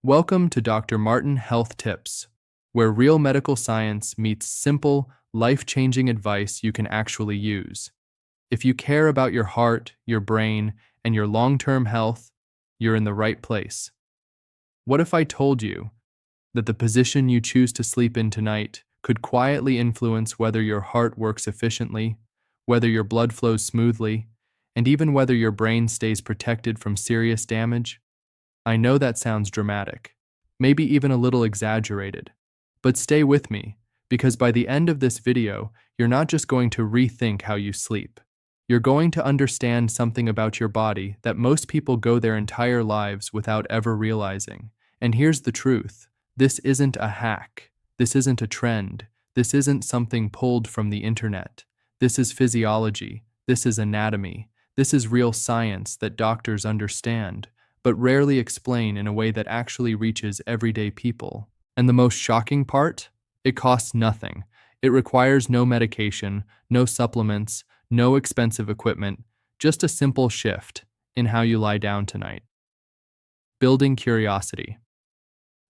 Welcome to Dr. Martin Health Tips, where real medical science meets simple, life-changing advice you can actually use. If you care about your heart, your brain, and your long-term health, you're in the right place. What if I told you that the position you choose to sleep in tonight could quietly influence whether your heart works efficiently, whether your blood flows smoothly, and even whether your brain stays protected from serious damage? I know that sounds dramatic, maybe even a little exaggerated, but stay with me, because by the end of this video, you're not just going to rethink how you sleep. You're going to understand something about your body that most people go their entire lives without ever realizing. And here's the truth. This isn't a hack. This isn't a trend. This isn't something pulled from the internet. This is physiology. This is anatomy. This is real science that doctors understand, but rarely explain in a way that actually reaches everyday people. And the most shocking part? It costs nothing. It requires no medication, no supplements, no expensive equipment, just a simple shift in how you lie down tonight. Building curiosity.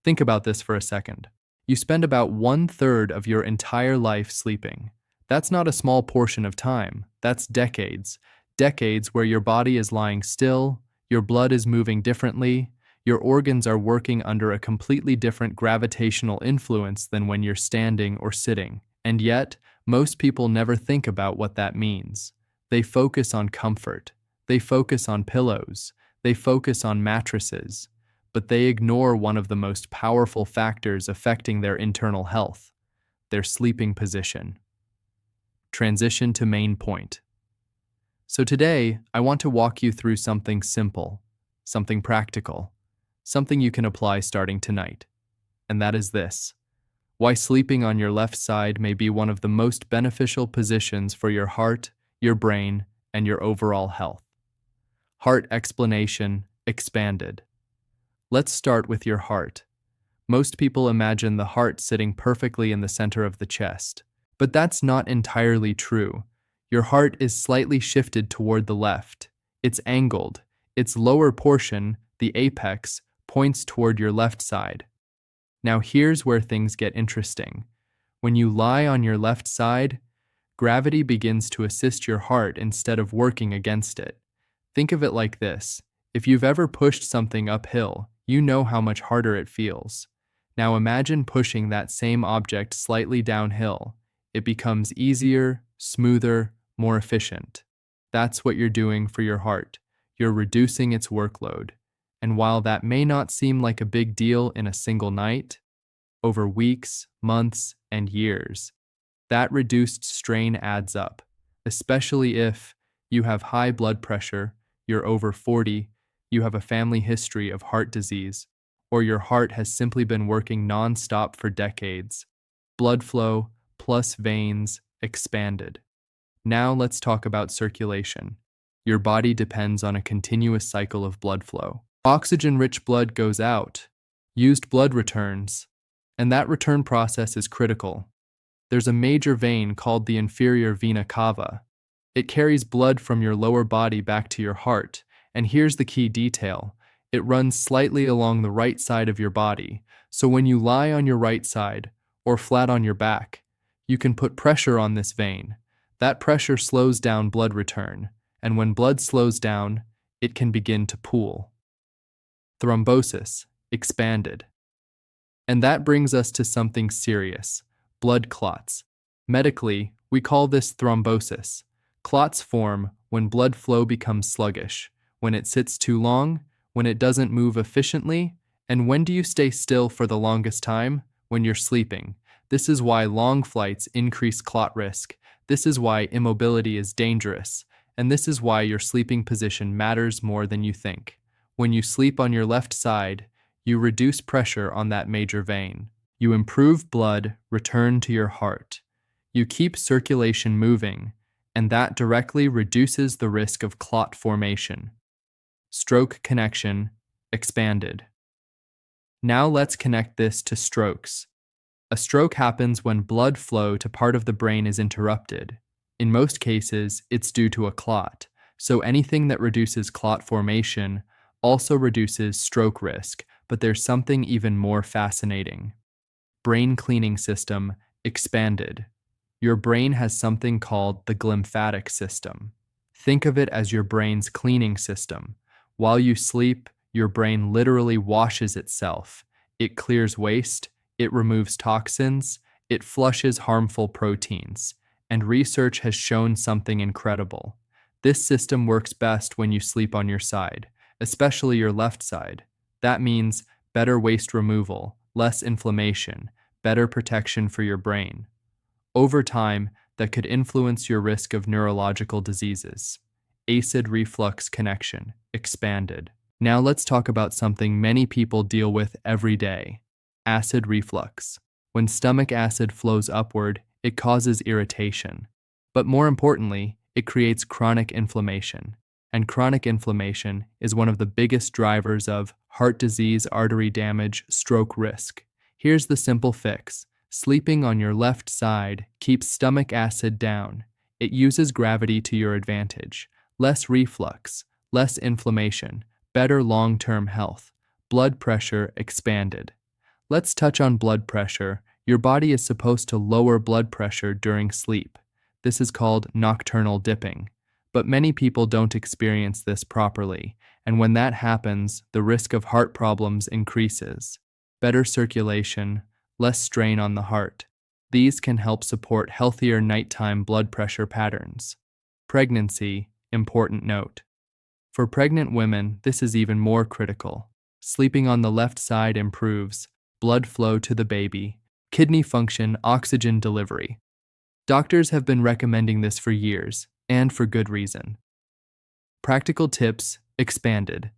Think about this for a second. You spend about 1/3 of your entire life sleeping. That's not a small portion of time. That's decades. Decades where your body is lying still, your blood is moving differently, your organs are working under a completely different gravitational influence than when you're standing or sitting. And yet, most people never think about what that means. They focus on comfort. They focus on pillows. They focus on mattresses. But they ignore one of the most powerful factors affecting their internal health: their sleeping position. Transition to main point. So today, I want to walk you through something simple, something practical, something you can apply starting tonight. And that is this: why sleeping on your left side may be one of the most beneficial positions for your heart, your brain, and your overall health. Heart explanation expanded. Let's start with your heart. Most people imagine the heart sitting perfectly in the center of the chest, but that's not entirely true. Your heart is slightly shifted toward the left. It's angled. Its lower portion, the apex, points toward your left side. Now here's where things get interesting. When you lie on your left side, gravity begins to assist your heart instead of working against it. Think of it like this. If you've ever pushed something uphill, you know how much harder it feels. Now imagine pushing that same object slightly downhill. It becomes easier, smoother, more efficient. That's what you're doing for your heart. You're reducing its workload. And while that may not seem like a big deal in a single night, over weeks, months, and years, that reduced strain adds up, especially if you have high blood pressure, you're over 40, you have a family history of heart disease, or your heart has simply been working non-stop for decades. Blood flow plus veins expanded. Now let's talk about circulation. Your body depends on a continuous cycle of blood flow. Oxygen-rich blood goes out, used blood returns, and that return process is critical. There's a major vein called the inferior vena cava. It carries blood from your lower body back to your heart, and here's the key detail. It runs slightly along the right side of your body, so when you lie on your right side, or flat on your back, you can put pressure on this vein. That pressure slows down blood return, and when blood slows down, it can begin to pool. Thrombosis expanded. And that brings us to something serious: blood clots. Medically, we call this thrombosis. Clots form when blood flow becomes sluggish, when it sits too long, when it doesn't move efficiently, and when do you stay still for the longest time? When you're sleeping. This is why long flights increase clot risk. This is why immobility is dangerous. And this is why your sleeping position matters more than you think. When you sleep on your left side, you reduce pressure on that major vein. You improve blood return to your heart. You keep circulation moving, and that directly reduces the risk of clot formation. Stroke connection expanded. Now let's connect this to strokes. A stroke happens when blood flow to part of the brain is interrupted. In most cases, it's due to a clot, so anything that reduces clot formation also reduces stroke risk But there's something even more fascinating. Brain cleaning system expanded. Your brain has something called the glymphatic system. Think of it as your brain's cleaning system. While you sleep, your brain literally washes itself. It clears waste, it removes toxins, it flushes harmful proteins. And research has shown something incredible. This system works best when you sleep on your side, especially your left side. That means better waste removal, less inflammation, better protection for your brain. Over time, that could influence your risk of neurological diseases. Acid reflux connection expanded. Now let's talk about something many people deal with every day: acid reflux. When stomach acid flows upward, it causes irritation. But more importantly, it creates chronic inflammation. And chronic inflammation is one of the biggest drivers of heart disease, artery damage, stroke risk. Here's the simple fix. Sleeping on your left side keeps stomach acid down. It uses gravity to your advantage. Less reflux, less inflammation, better long-term health. Blood pressure expanded. Let's touch on blood pressure. Your body is supposed to lower blood pressure during sleep. This is called nocturnal dipping. But many people don't experience this properly, and when that happens, the risk of heart problems increases. Better circulation, less strain on the heart. These can help support healthier nighttime blood pressure patterns. Pregnancy, important note. For pregnant women, this is even more critical. Sleeping on the left side improves blood flow to the baby, kidney function, oxygen delivery. Doctors have been recommending this for years, and for good reason. Practical tips expanded.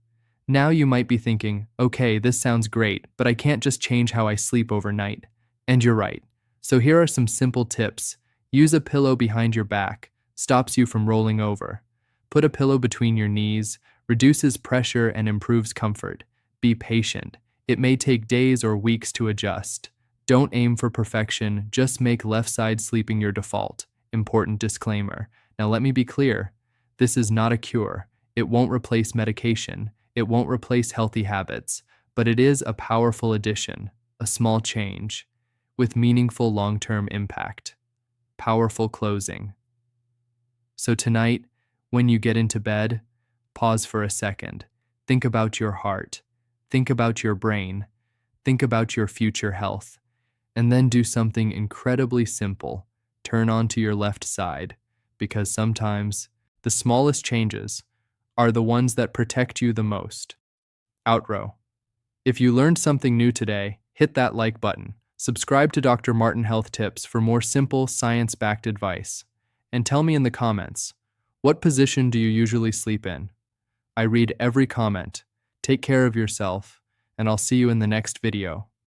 Now you might be thinking, okay, this sounds great, but I can't just change how I sleep overnight. And you're right. So here are some simple tips. Use a pillow behind your back, stops you from rolling over. Put a pillow between your knees, reduces pressure and improves comfort. Be patient. It may take days or weeks to adjust. Don't aim for perfection, just make left side sleeping your default. Important disclaimer. Now let me be clear. This is not a cure. It won't replace medication. It won't replace healthy habits, but it is a powerful addition, a small change, with meaningful long-term impact. Powerful closing. So tonight, when you get into bed, pause for a second. Think about your heart. Think about your brain. Think about your future health. And then do something incredibly simple. Turn onto your left side, because sometimes the smallest changes are the ones that protect you the most. Outro. If you learned something new today, hit that like button. Subscribe to Dr. Martin Health Tips for more simple, science-backed advice. And tell me in the comments, what position do you usually sleep in? I read every comment. Take care of yourself, and I'll see you in the next video.